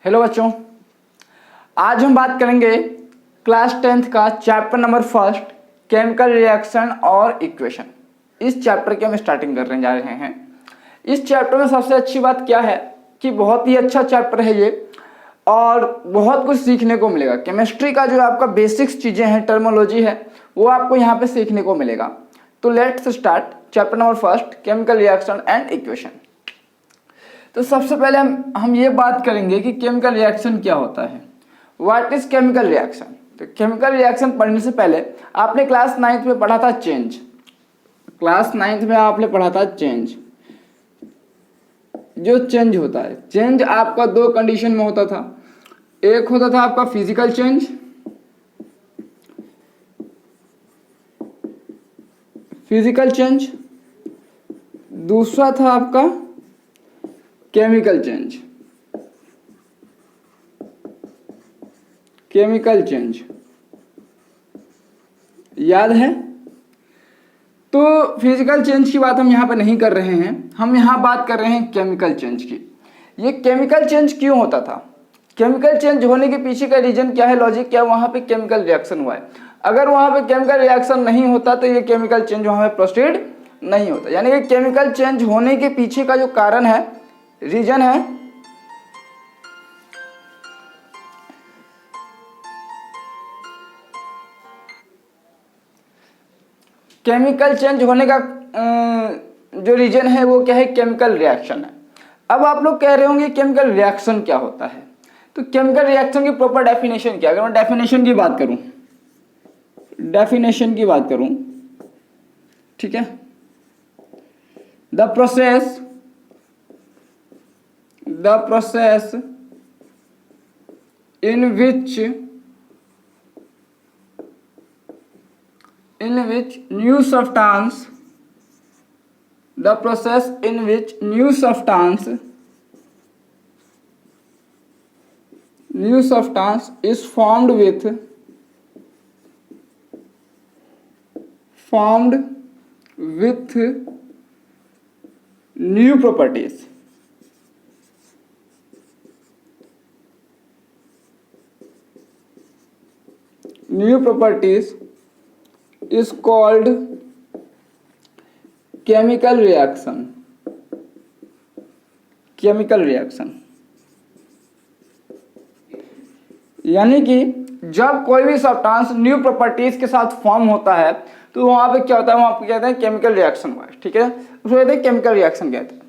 Hello बच्चों, आज हम बात करेंगे क्लास 10th का chapter number first chemical reaction और इक्वेशन। इस चैप्टर की हम स्टार्टिंग करने जा रहे हैं। इस चैप्टर में सबसे अच्छी बात क्या है कि बहुत ही अच्छा चैप्टर है ये और बहुत कुछ सीखने को मिलेगा। केमिस्ट्री का जो आपका बेसिक्स चीज़ें हैं, टर्मोलॉजी है, वो आपको यहाँ पे सीखने को मिलेगा। तो let's start chapter number first chemical reaction and equation. तो सबसे पहले हम ये बात करेंगे कि केमिकल रिएक्शन क्या होता है। What is chemical reaction. तो केमिकल रिएक्शन पढ़ने से पहले आपने क्लास 9th में पढ़ा था चेंज। क्लास 9th में आपने पढ़ा था चेंज। जो चेंज होता है, चेंज आपका दो कंडीशन में होता था। एक होता था आपका फिजिकल चेंज, फिजिकल चेंज, दूसरा था आपका केमिकल चेंज। केमिकल चेंज याद है? तो फिजिकल चेंज की बात हम यहाँ पे नहीं कर रहे हैं, हम यहाँ बात कर रहे हैं केमिकल चेंज की। ये केमिकल चेंज क्यों होता था, केमिकल चेंज होने के पीछे का रीजन क्या है, लॉजिक क्या, वहाँ पे केमिकल रिएक्शन हुआ है। अगर वहाँ पे केमिकल रिएक्शन नहीं होता तो ये केमिकल चेंज वहाँ पे प्रोसीड नहीं होता। यानी कि केमिकल चेंज होने के पीछे का जो कारण है, रीजन है, केमिकल चेंज होने का जो रीजन है वो क्या है, केमिकल रिएक्शन है। अब आप लोग कह रहे होंगे केमिकल रिएक्शन क्या होता है। तो केमिकल रिएक्शन की प्रॉपर डेफिनेशन क्या है। अगर मैं डेफिनेशन की बात करूं, डेफिनेशन की बात करूं, ठीक है, the process in which new substance, the process in which new substance is formed with new properties. New properties is called chemical reaction. Chemical reaction यानी कि जब कोई भी सब्सटेंस न्यू प्रॉपर्टीज के साथ फॉर्म होता है तो वहां पे क्या होता है, वहां पे कहते हैं केमिकल रिएक्शन हुआ है। ठीक है, उसको कहते हैं केमिकल रिएक्शन कहते हैं।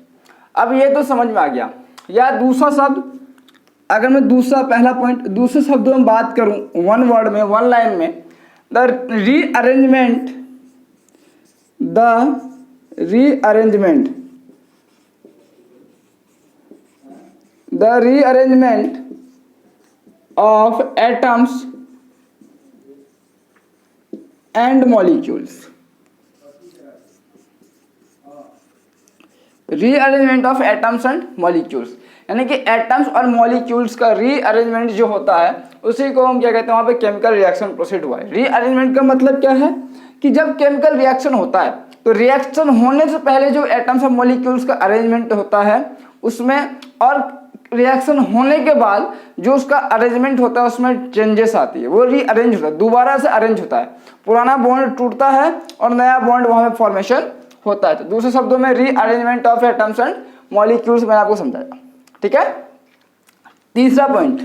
अब ये तो समझ में आ गया। या दूसरा शब्द, अगर मैं दूसरा पहला पॉइंट दूसरे शब्दों में बात करूं, वन वर्ड में, वन लाइन में, the rearrangement of atoms and molecules. Rearrangement of atoms and molecules, यानी कि एटम्स और मॉलिक्यूल्स का रीअरेंजमेंट जो होता है उसी को हम क्या कहते हैं, वहां पे केमिकल रिएक्शन प्रोसीड हुआ है। रीअरेंजमेंट का मतलब क्या है कि जब केमिकल रिएक्शन होता है तो रिएक्शन होने से पहले जो एटम्स और मॉलिक्यूल्स का अरेंजमेंट होता है उसमें, और रिएक्शन होने के बाद जो उसका अरेंजमेंट होता है उसमें चेंजेस आती है, वो रीअरेंज होता है, दोबारा से अरेंज होता है। पुराना बॉन्ड टूटता है और नया बॉन्ड वहां पे फॉर्मेशन होता है। तो दूसरे शब्दों में rearrangement of atoms and molecules मैंने आपको समझाया। ठीक है, तीसरा पॉइंट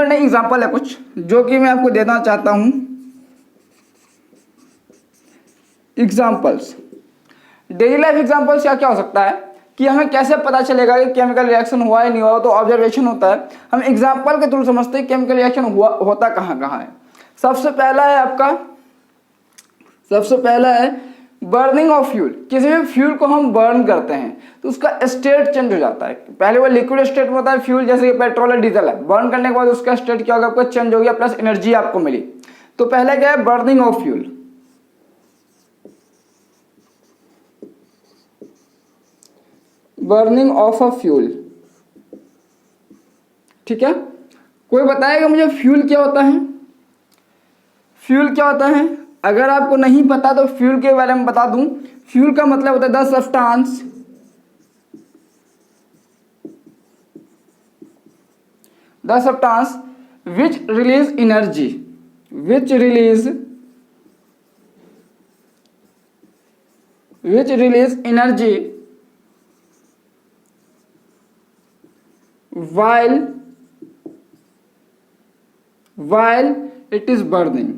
नहीं, एग्जांपल है कुछ जो कि मैं आपको देना चाहता हूं। एग्जांपल्स, डेली लाइफ एग्जांपल्स क्या हो सकता है कि हमें कैसे पता चलेगा कि केमिकल रिएक्शन हुआ है नहीं हुआ, तो ऑब्जर्वेशन होता है। हम एग्जांपल के थ्रू समझते हैं केमिकल रिएक्शन होता कहाँ है। सबसे पहला है बर्निंग ऑफ फ्यूल। किसी भी फ्यूल को हम बर्न करते हैं तो उसका स्टेट चेंज हो जाता है। पहले वो लिक्विड स्टेट में होता है फ्यूल, जैसे कि पेट्रोल है, डीजल है। बर्न करने के बाद उसका स्टेट क्या होगा, आपका चेंज हो गया, प्लस एनर्जी आपको मिली। तो पहले क्या है, burning of fuel. Burning of a fuel, ठीक है। कोई बताएगा मुझे फ्यूल क्या होता है? फ्यूल क्या होता है? अगर आपको नहीं पता तो फ्यूल के बारे में बता दूं। फ्यूल का मतलब होता है the substance the substance which release energy, which release energy while it is burning,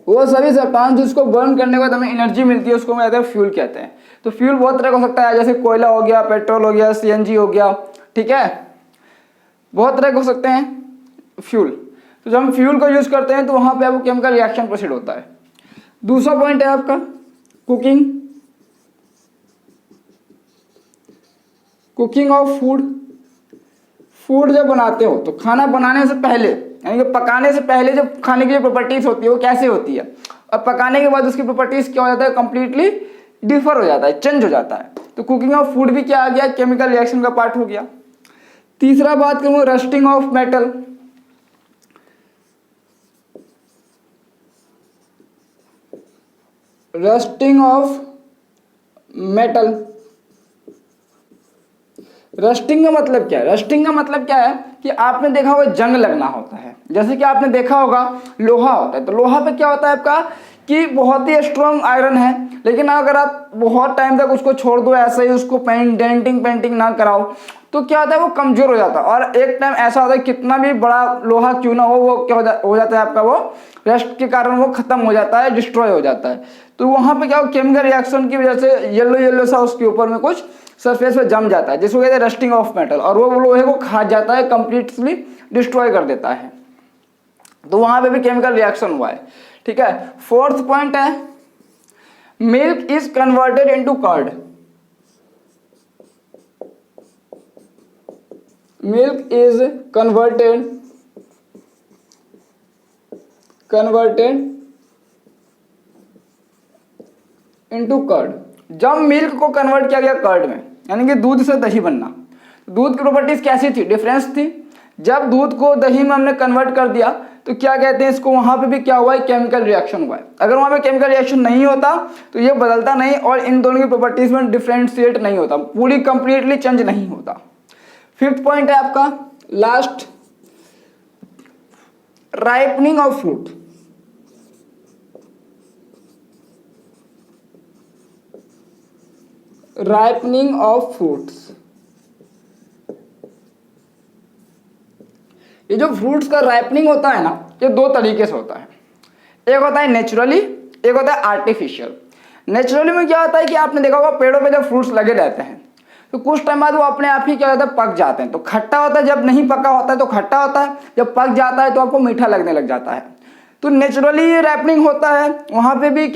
वो सभी सब्सटेंस जिसको बर्न करने के बाद हमें एनर्जी मिलती है उसको कहते हैं फ्यूल कहते हैं। तो फ्यूल बहुत तरह का हो सकता है, जैसे कोयला हो गया, पेट्रोल हो गया, सीएनजी हो गया, ठीक है, बहुत तरह के हो सकते हैं फ्यूल। तो जब हम फ्यूल को यूज करते हैं तो वहां पे आपको केमिकल रिएक्शन प्रोसीड होता है। दूसरा पॉइंट है आपका कुकिंग ऑफ फूड जब बनाते हो तो खाना बनाने से पहले यानी कि पकाने से पहले जब खाने की जो प्रॉपर्टीज होती है वो कैसे होती है, और पकाने के बाद उसकी प्रॉपर्टीज क्या हो जाता है, कंप्लीटली डिफर हो जाता है, चेंज हो जाता है। तो कुकिंग ऑफ फूड भी क्या आ गया, केमिकल रिएक्शन का पार्ट हो गया। तीसरा बात करूँ रस्टिंग ऑफ मेटल, रस्टिंग का मतलब क्या है, रस्टिंग का मतलब क्या है कि आपने देखा होगा जंग लगना होता है, जैसे कि आपने देखा होगा लोहा होता है, तो लोहा पे क्या होता है आपका कि बहुत ही स्ट्रॉन्ग आयरन है, लेकिन अगर आप बहुत टाइम तक उसको छोड़ दो ऐसे ही, उसको पेंटिंग ना कराओ तो क्या होता है वो कमजोर हो जाता है, और एक टाइम ऐसा होता है कितना भी बड़ा लोहा क्यों ना हो वो क्या हो जाता है आपका, वो रस्ट के कारण वो खत्म हो जाता है, डिस्ट्रॉय हो जाता है। तो वहां पे क्या हो, केमिकल रिएक्शन की वजह से येलो सा उसके ऊपर में कुछ सरफेस पे जम जाता है, जिसको कहते हैं रस्टिंग ऑफ मेटल, और वो लोहे को खा जाता है, कंप्लीटली डिस्ट्रॉय कर देता है। तो वहां पे भी केमिकल रिएक्शन हुआ है, ठीक है। फोर्थ पॉइंट है milk is converted into curd, milk is converted into curd. जब मिल्क को कन्वर्ट किया गया कर्ड में, यानी कि दूध से दही बनना, दूध की प्रॉपर्टीज कैसी थी, डिफरेंस थी। जब दूध को दही में हमने कन्वर्ट कर दिया तो क्या कहते हैं इसको, वहां पे भी क्या हुआ है, केमिकल रिएक्शन हुआ है। अगर वहां पे केमिकल रिएक्शन नहीं होता तो ये बदलता नहीं और इन दोनों की प्रॉपर्टीज में डिफरेंशिएट नहीं होता, पूरी कंप्लीटली चेंज नहीं होता। फिफ्थ पॉइंट है आपका last, ripening of fruit, ripening of fruits. ये जो फ्रूट्स का राइपनिंग होता है ना, ये दो तरीके से होता है, एक होता है नेचुरली, एक होता है आर्टिफिशियल। नेचुरली में क्या होता है कि आपने देखा होगा पेड़ों पे जब फ्रूट्स लगे रहते हैं तो कुछ टाइम बाद वो अपने आप ही क्या होता है, पक जाते हैं। तो खट्टा होता है, जब नहीं पका होता है तो खट्टा होता है, जब पक जाता है तो आपको मीठा लगने लग जाता है। तो नेचुरली ये रैपनिंग होता है, वहां पे भी